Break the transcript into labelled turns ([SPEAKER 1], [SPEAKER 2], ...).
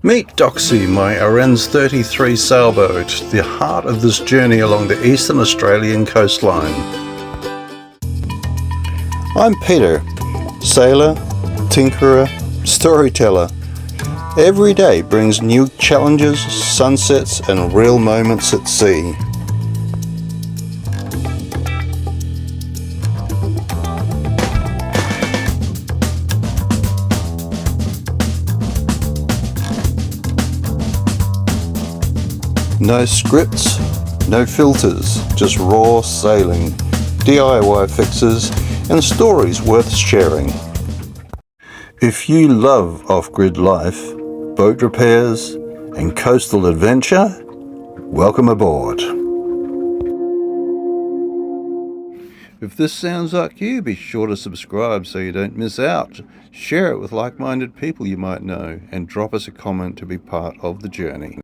[SPEAKER 1] Meet Doxie, my Arends 33 sailboat, the heart of this journey along the eastern Australian coastline. I'm Peter, sailor, tinkerer, storyteller. Every day brings new challenges, sunsets and real moments at sea. No scripts, no filters, just raw sailing, DIY fixes and stories worth sharing. If you love off-grid life, boat repairs and coastal adventure, welcome aboard. If this sounds like you, be sure to subscribe so you don't miss out. Share it with like-minded people you might know and drop us a comment to be part of the journey.